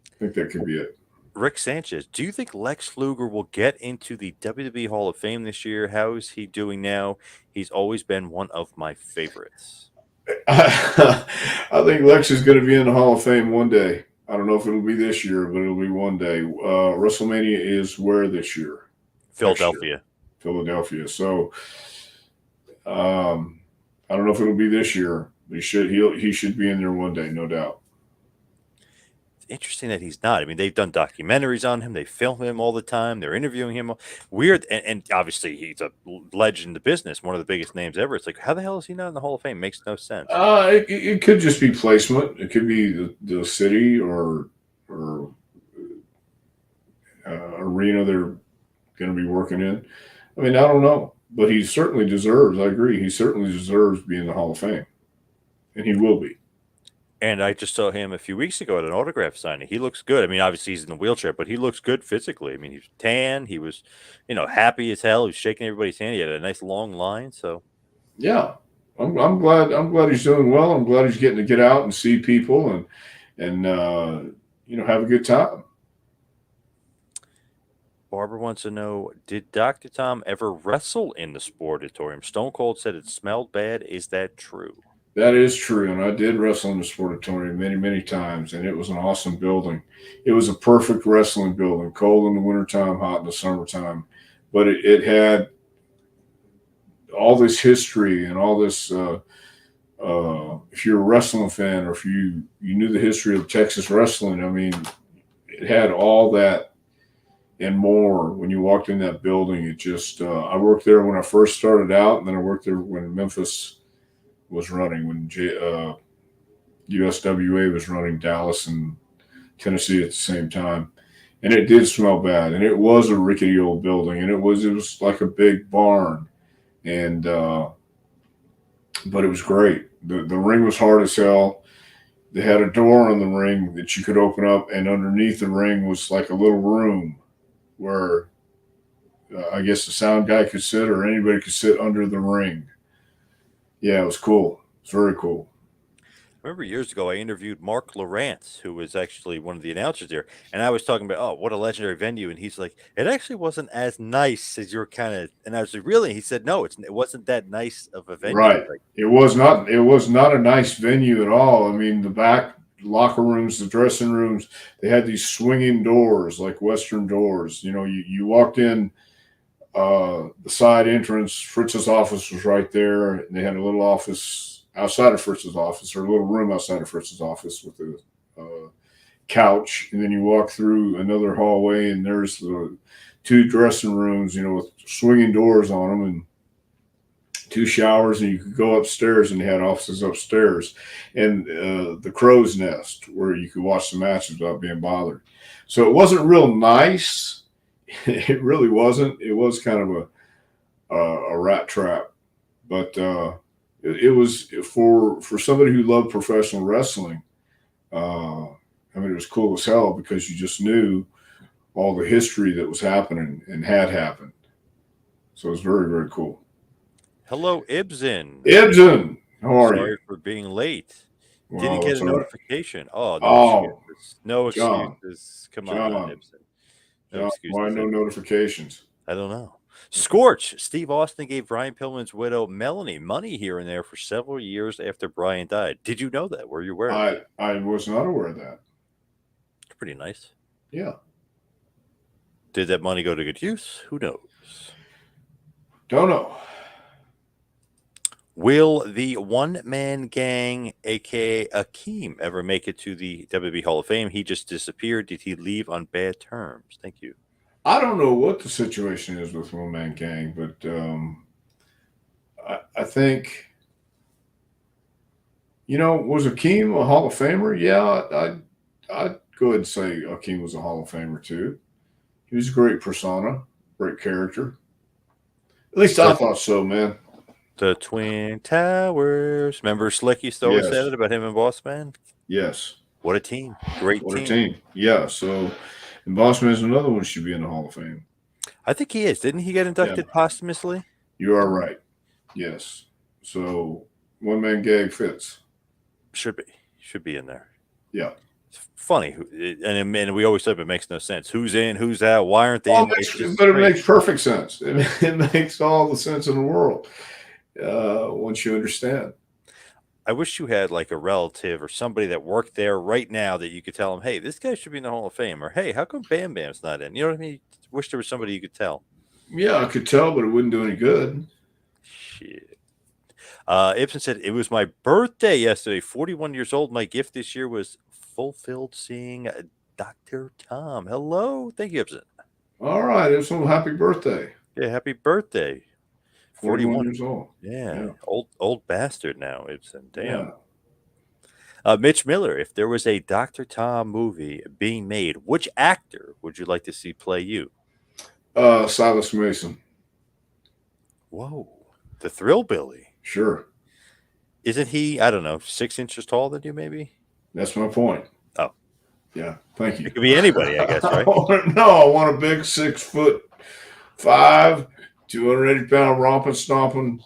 I think that could be it. Rick Sanchez, do you think Lex Luger will get into the WWE Hall of Fame this year? How is he doing now? He's always been one of my favorites. I think Lex is going to be in the Hall of Fame one day. I don't know if it'll be this year, but it'll be one day. WrestleMania is where this year? Next year. Philadelphia. Philadelphia. So I don't know if it'll be this year. He should be in there one day, no doubt. It's interesting that he's not. I mean, they've done documentaries on him. They film him all the time. They're interviewing him. Weird, and obviously he's a legend in the business, one of the biggest names ever. It's like, how the hell is he not in the Hall of Fame? Makes no sense. It could just be placement. It could be the city or arena they're going to be working in. I mean, I don't know, but he certainly deserves. I agree. He certainly deserves to be in the Hall of Fame, and he will be. And I just saw him a few weeks ago at an autograph signing. He looks good. I mean, obviously he's in the wheelchair, but he looks good physically. I mean, he's tan. He was, happy as hell. He was shaking everybody's hand. He had a nice long line. So Yeah, I'm glad. I'm glad he's doing well. I'm glad he's getting to get out and see people and have a good time. Barbara wants to know, did Dr. Tom ever wrestle in the Sportatorium? Stone Cold said it smelled bad. Is that true? That is true, and I did wrestle in the Sportatorium many, many times, and it was an awesome building. It was a perfect wrestling building, cold in the wintertime, hot in the summertime, but it had all this history and all this. If you're a wrestling fan, or if you knew the history of Texas wrestling, I mean, it had all that and more. When you walked in that building, it just. I worked there when I first started out, and then I worked there when Memphis was running, when USWA was running Dallas and Tennessee at the same time, and it did smell bad, and it was a rickety old building, and it was like a big barn, and but it was great. The ring was hard as hell. They had a door on the ring that you could open up, and underneath the ring was like a little room where I guess the sound guy could sit, or anybody could sit under the ring. Yeah, it was cool. It's very cool. I remember years ago I interviewed Mark Lawrence, who was actually one of the announcers there, and I was talking about, oh, what a legendary venue, and he's like, it actually wasn't as nice as you're kind of, and I was like, really? He said, no, it wasn't that nice of a venue. Right. Like, It was not. It was not a nice venue at all. I mean, the back locker rooms, the dressing rooms, they had these swinging doors like Western doors. You walked in the side entrance. Fritz's office was right there, and they had a little office outside of Fritz's office, or a little room outside of Fritz's office with a couch. And then you walk through another hallway, and there's the two dressing rooms, with swinging doors on them, and two showers, and you could go upstairs, and they had offices upstairs, and the crow's nest where you could watch the matches without being bothered. So it wasn't real nice. It really wasn't. It was kind of a rat trap, but it was for somebody who loved professional wrestling. It was cool as hell because you just knew all the history that was happening and had happened. So it was very, very cool. Hello, Ibsen. Ibsen, how are Sorry you? for being late. Well, Didn't get it's a all right. notification. Oh, no Oh, excuses. No John, excuses. Come on, Ibsen. No why excuses. no notifications? I don't know. Scorch. Steve Austin gave Brian Pillman's widow, Melanie, money here and there for several years after Brian died. Did you know that? Were you aware of that? I was not aware of that. Pretty nice. Yeah. Did that money go to good use? Who knows? Don't know. Will the one-man gang, a.k.a. Akeem, ever make it to the WWE Hall of Fame? He just disappeared. Did he leave on bad terms? Thank you. I don't know what the situation is with One Man Gang, but I think, was Akeem a Hall of Famer? Yeah, I'd go ahead and say Akeem was a Hall of Famer too. He was a great persona, great character. At least I thought so, man. The Twin Towers. Remember Slick used to always say that about him and Boss Man? Yes. What a team. Great What team. a team. Yeah, so, and Boss Man's another one should be in the Hall of Fame. I think he is. Didn't he get inducted posthumously? You are right. Yes. So, One Man Gang fits. Should be in there. Yeah. It's funny. And we always said it makes no sense. Who's in, who's out? Why aren't they in? But it makes perfect sense. It makes all the sense in the world once you understand. I wish you had like a relative or somebody that worked there right now that you could tell them, hey, this guy should be in the Hall of Fame. Or, hey, how come Bam Bam's not in? You know what I mean? Wish there was somebody you could tell. Yeah, I could tell, but it wouldn't do any good. Shit. Ibsen said, it was my birthday yesterday, 41 years old. My gift this year was fulfilled seeing Dr. Tom. Hello. Thank you, Ibsen. All right. Ibsen, happy birthday. Yeah, happy birthday. 41 years old. Yeah. Old bastard now, Ibsen. Damn. Yeah. Mitch Miller, if there was a Dr. Tom movie being made, which actor would you like to see play you? Silas Mason. Whoa. The Thrillbilly. Sure. Isn't he, I don't know, 6 inches taller than you, maybe? That's my point. Oh. Yeah. Thank you. It could be anybody, I guess, right? I want a big 6'5", 280-pound romping, stomping.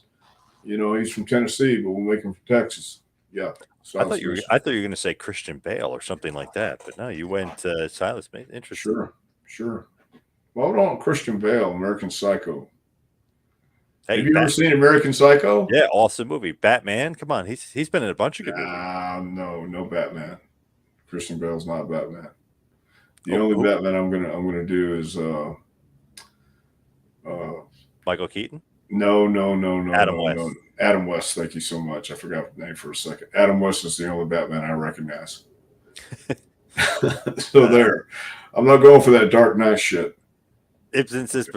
He's from Tennessee, but we'll make him from Texas. Yeah. I thought you were going to say Christian Bale or something like that, but no, you went Silas Mason. Interesting. Sure. Well, hold on, Christian Bale, American Psycho. Hey, have you ever seen American Psycho? Yeah, awesome movie. Batman, come on, he's been in a bunch of good movies. No Batman. Christian Bale's not Batman. The only Batman I'm gonna do is Michael Keaton. No. Adam West. Adam West. Thank you so much. I forgot the name for a second. Adam West is the only Batman I recognize. So there. I'm not going for that Dark Knight shit. Ibsen says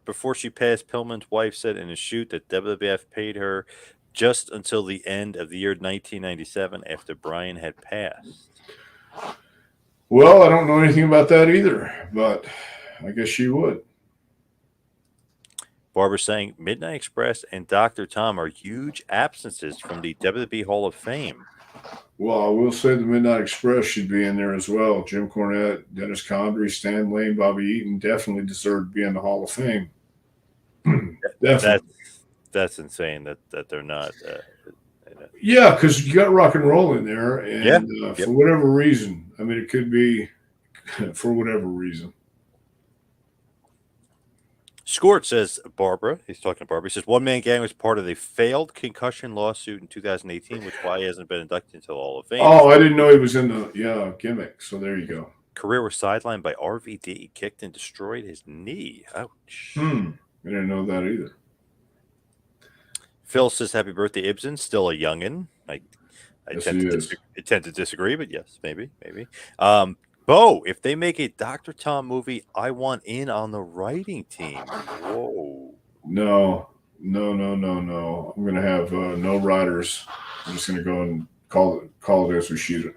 before she passed, Pillman's wife said in a shoot that WWF paid her just until the end of the year 1997 after Brian had passed. Well, I don't know anything about that either, but I guess she would. Barbara saying Midnight Express and Dr. Tom are huge absences from the WWE Hall of Fame. Well, I will say the Midnight Express should be in there as well. Jim Cornette, Dennis Condrey, Stan Lane, Bobby Eaton definitely deserve to be in the Hall of Fame. Definitely. That's insane that they're not. Yeah, because you got rock and roll in there, and for whatever reason, I mean, it could be for whatever reason. Scort says Barbara. He's talking to Barbara. He says one man gang was part of a failed concussion lawsuit in 2018, which is why he hasn't been inducted into the Hall of Fame. Oh, I didn't know he was in the gimmick. So there you go. Career was sidelined by RVD, kicked and destroyed his knee. Ouch. I didn't know that either. Phil says happy birthday, Ibsen. Still a youngin. I Yes, tend he to is. tend to disagree, but yes, maybe. Bo, if they make a Dr. Tom movie, I want in on the writing team. Whoa. No. I'm gonna have no writers. I'm just gonna go and call it as we shoot it.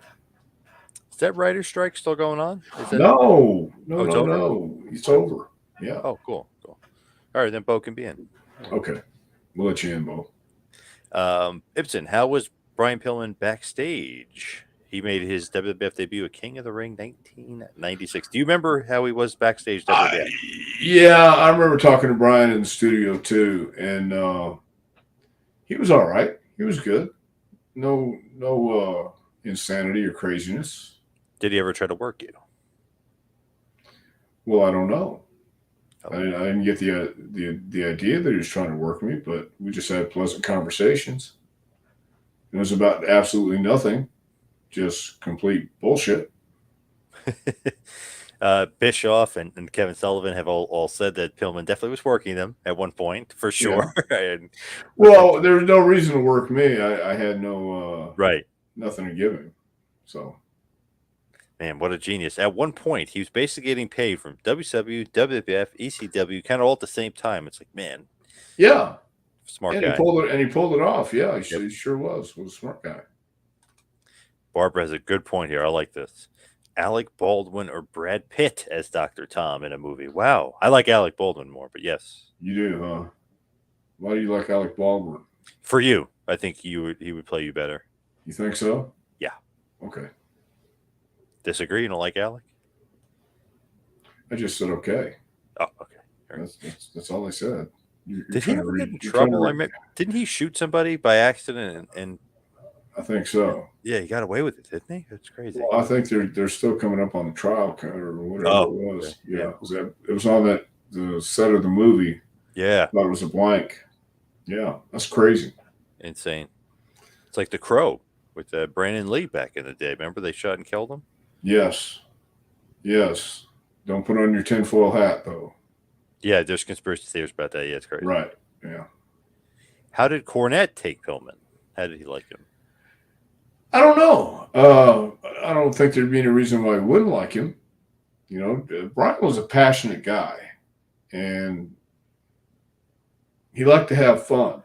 Is that writer strike still going on? Is that No. it's over? No. It's over. Yeah. Oh, cool. All right, then Bo can be in. Okay. We'll let you in, Bo. Ibsen, how was Brian Pillman backstage? He made his WWF debut at King of the Ring 1996. Do you remember how he was backstage WWF? Yeah, I remember talking to Brian in the studio too, and he was all right. He was good. No insanity or craziness. Did he ever try to work you? Well, I don't know. Oh. I didn't get the idea that he was trying to work me, but we just had pleasant conversations. It was about absolutely nothing, just complete bullshit. Bischoff and Kevin Sullivan have all said that Pillman definitely was working them at one point, for sure. Yeah. Well, there was no reason to work me. I had no right, nothing to give him. So, man, what a genius! At one point, he was basically getting paid from WCW, WWF, ECW, kind of all at the same time. It's like, man, yeah, smart and guy. He pulled it off. Yeah, he sure was a smart guy. Barbara has a good point here. I like this. Alec Baldwin or Brad Pitt as Dr. Tom in a movie. Wow. I like Alec Baldwin more, but yes. You do, huh? Why do you like Alec Baldwin? For you, I think he would play you better. You think so? Yeah. Okay. Disagree? You don't like Alec? I just said okay. Oh, okay. That's all I said. Did he ever get in trouble? Didn't he shoot somebody by accident and I think so. Yeah, he got away with it, didn't he? That's crazy. Well, I think they're still coming up on the trial or whatever it was. Yeah. It was on the set of the movie. Yeah. I thought it was a blank. Yeah, that's crazy. Insane. It's like The Crow with Brandon Lee back in the day. Remember they shot and killed him? Yes. Don't put on your tinfoil hat, though. Yeah, there's conspiracy theories about that. Yeah, it's crazy. Right. Yeah. How did Cornette take Pillman? How did he like him? I don't know. I don't think there'd be any reason why I wouldn't like him. You know, Brian was a passionate guy, and he liked to have fun.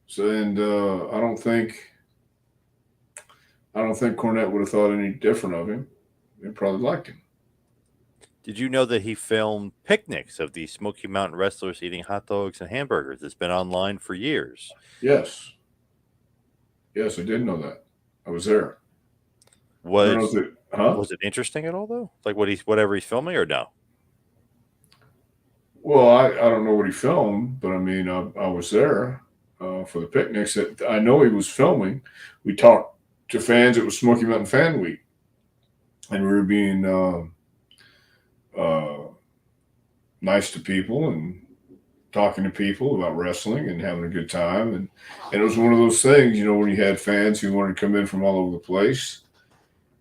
So, and I don't think Cornette would have thought any different of him. They probably liked him. Did you know that he filmed picnics of the Smoky Mountain wrestlers eating hot dogs and hamburgers? It's been online for years. Yes, I did know that. I was there. Was it interesting at all though? Like whatever he's filming or no? Well, I don't know what he filmed, but I mean, I was there for the picnics. I know he was filming. We talked to fans. It was Smoky Mountain Fan Week, and we were being nice to people and talking to people about wrestling and having a good time. And it was one of those things, you know, when you had fans who wanted to come in from all over the place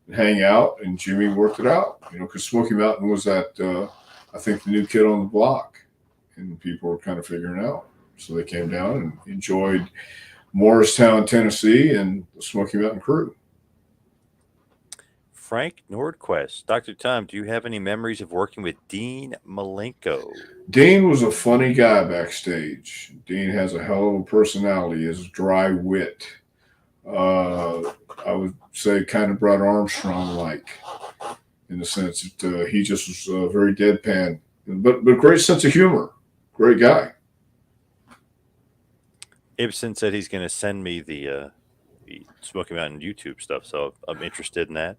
and hang out, and Jimmy worked it out, you know, because Smoky Mountain was that, I think, the new kid on the block, and people were kind of figuring out. So they came down and enjoyed Morristown, Tennessee, and the Smoky Mountain crew. Frank Nordquist. Dr. Tom, do you have any memories of working with Dean Malenko? Dean was a funny guy backstage. Dean has a hell of a personality, his dry wit. I would say kind of Brad Armstrong-like, in the sense that he just was very deadpan, but great sense of humor. Great guy. Ibsen said he's going to send me the Smoky Mountain YouTube stuff, so I'm interested in that.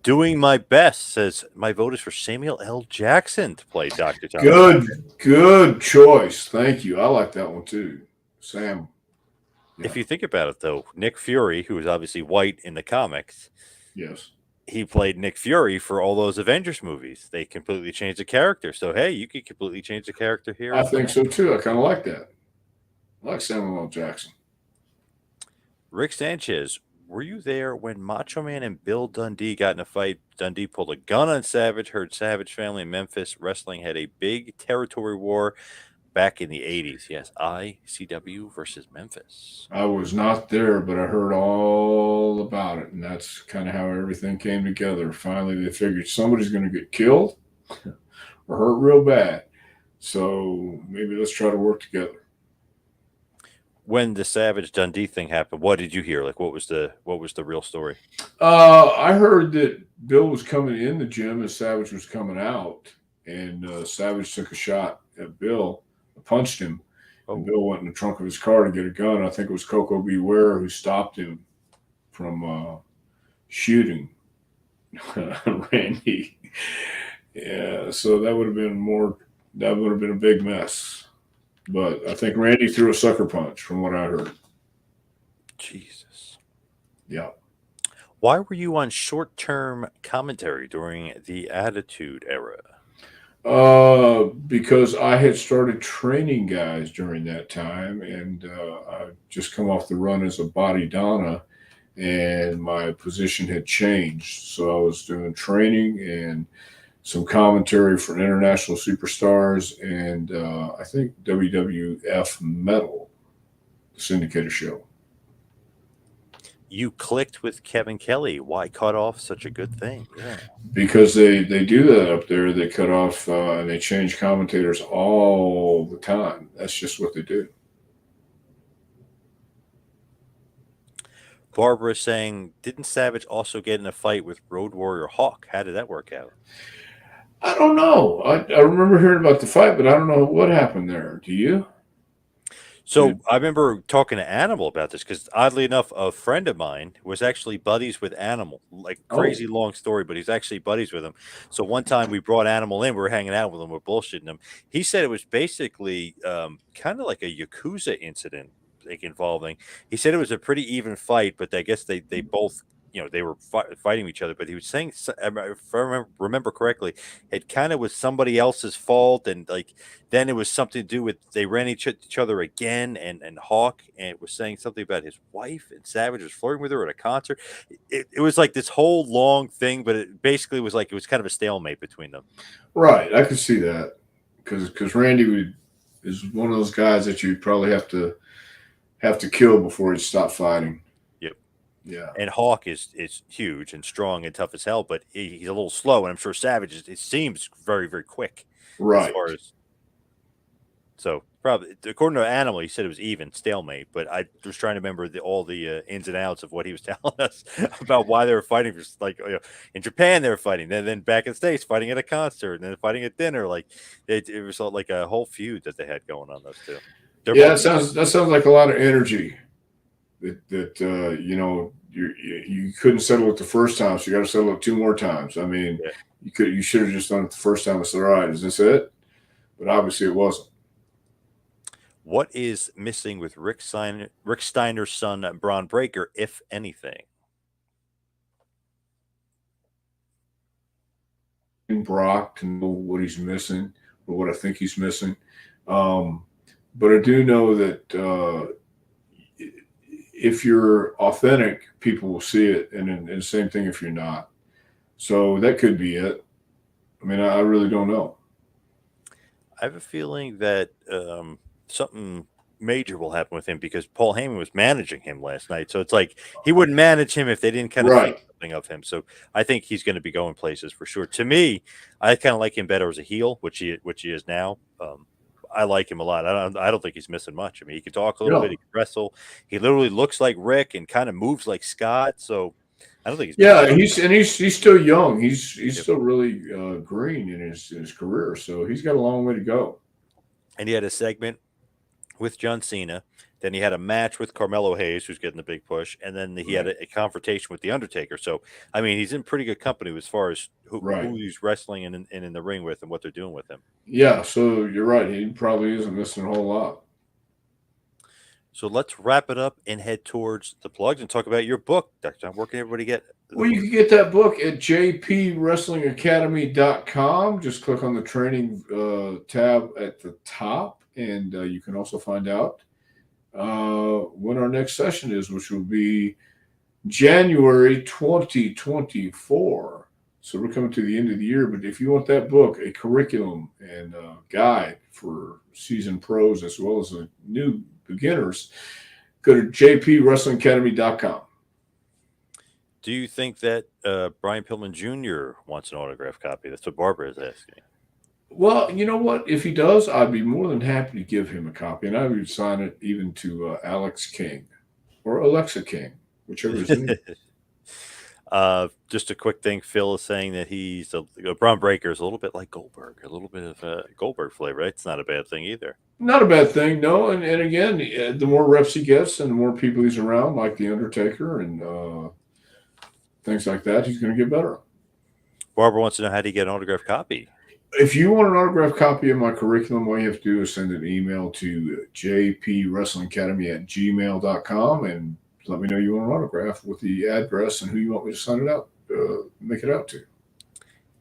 Doing my best says my vote is for Samuel L. Jackson to play Dr. Tom. Good choice. Thank you. I like that one too, Sam. Yeah. If you think about it, though, Nick Fury, who is obviously white in the comics, yes, he played Nick Fury for all those Avengers movies. They completely changed the character. So hey, you could completely change the character here I as think well. so too. I kind of like that. I like Samuel L. Jackson. Rick Sanchez, were you there when Macho Man and Bill Dundee got in a fight? Dundee pulled a gun on Savage, hurt Savage family in Memphis. Wrestling had a big territory war back in the 80s. Yes, ICW versus Memphis. I was not there, but I heard all about it, and that's kind of how everything came together. Finally, they figured somebody's going to get killed or hurt real bad, so maybe let's try to work together. When the Savage Dundee thing happened, what did you hear? Like, what was the real story? I heard that Bill was coming in the gym as Savage was coming out, and Savage took a shot at Bill, punched him, and Oh, Bill went in the trunk of his car to get a gun. I think it was Coco Beware who stopped him from shooting Randy. Yeah, so that would have been more. That would have been a big mess. But I think Randy threw a sucker punch, from what I heard. Jesus. Yeah. Why were you on short-term commentary during the Attitude Era? Because I had started training guys during that time, and I just come off the run as a body Donna, and my position had changed. So I was doing training and some commentary for international superstars, and I think WWF Metal, the syndicated show. You clicked with Kevin Kelly. Why cut off such a good thing? Yeah. Because they do that up there. They cut off and they change commentators all the time. That's just what they do. Barbara saying, didn't Savage also get in a fight with Road Warrior Hawk? How did that work out? I don't know. I remember hearing about the fight, but I don't know what happened there. Do you? So I remember talking to Animal about this because oddly enough, a friend of mine was actually buddies with Animal. Like Oh, crazy long story, but he's actually buddies with him. So one time we brought Animal in, we were hanging out with him, we're bullshitting him. He said it was basically kind of like a Yakuza incident, like involving. He said it was a pretty even fight, but I guess they both. They were fighting each other, but he was saying, if I remember correctly, it kind of was somebody else's fault, and like then it was something to do with they ran each other again, and Hawk and was saying something about his wife, and Savage was flirting with her at a concert. It was like this whole long thing, but it basically was like it was kind of a stalemate between them. right. I could see that because is one of those guys that you probably have to kill before he stop fighting. Yep. Yeah. And Hawk is huge and strong and tough as hell, but he's a little slow, and I'm sure Savage it seems very very quick as far Right. as. So probably according to Animal, he said it was even stalemate. But I was trying to remember all the ins and outs of what he was telling us about why they were fighting. Just like in Japan, they were fighting. Then back in the States, fighting at a concert, and then fighting at dinner. Like it was like a whole feud that they had going on. Those two. They're Yeah, both. that sounds like a lot of energy that you couldn't settle it the first time, so you got to settle it two more times. I mean, Yeah. you should have just done it the first time and said, all right, is this it? But obviously it wasn't. What is missing with Rick Steiner's son Braun Breaker, if anything? Brock to know what he's missing or what I think he's missing. Um, but I do know that if you're authentic, people will see it, and the same thing if you're not. So that could be it. I mean, I really don't know. I have a feeling that something major will happen with him because Paul Heyman was managing him last night. So it's like he wouldn't manage him if they didn't kind of think Right. something of him. So I think he's going to be going places for sure. To me, I kind of like him better as a heel, which he is now. I like him a lot. I don't think he's missing much. I mean, he can talk a little bit, No. he can wrestle. He literally looks like Rick and kind of moves like Scott. So I don't think he's missing Yeah, much. he's still young. He's Yep. still really green in his career, so he's got a long way to go. And he had a segment with John Cena. Then he had a match with Carmelo Hayes, who's getting the big push, and then he had Right. a confrontation with the Undertaker. So, I mean, he's in pretty good company as far as who Right. he's wrestling and in the ring with, and what they're doing with him. Yeah. So you're right. He probably isn't missing a whole lot. So let's wrap it up and head towards the plugs and talk about your book, Dr. Tom. Where can everybody get the Well, you book? can get that book at jpwrestlingacademy.com. Just click on the training tab at the top, and you can also find out when our next session is, which will be January 2024. So we're coming to the end of the year, but if you want that book, a curriculum and a guide for seasoned pros as well as new beginners, go to jpwrestlingacademy.com. Do you think that Brian Pillman Jr. wants an autographed copy? That's what Barbara is asking. Well, you know what? If he does, I'd be more than happy to give him a copy, and I would sign it even to Alex King or Alexa King, whichever is new. Just a quick thing. Phil is saying that he's Braun Breaker is a little bit like Goldberg, a little bit of Goldberg flavor. Right? It's not a bad thing either. Not a bad thing, no. And again, the more reps he gets and the more people he's around, like The Undertaker and things like that, he's going to get better. Barbara wants to know, how do you get an autographed copy? If you want an autographed copy of my curriculum, all you have to do is send an email to jpwrestlingacademy@gmail.com and let me know you want an autograph with the address and who you want me to send it out, make it out to.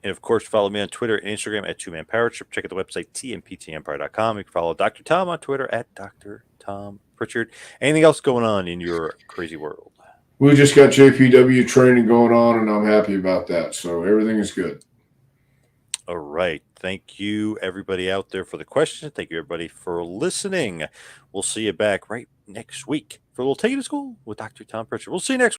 And of course, follow me on Twitter and Instagram at 2Man Power Trip. Check out the website, tmptempire.com. You can follow Dr. Tom on Twitter at Dr. Tom Prichard. Anything else going on in your crazy world? We just got JPW training going on, and I'm happy about that. So everything is good. All right. Thank you, everybody out there, for the questions. Thank you, everybody, for listening. We'll see you back right next week for a little Take It to School with Dr. Tom Prichard. We'll see you next week.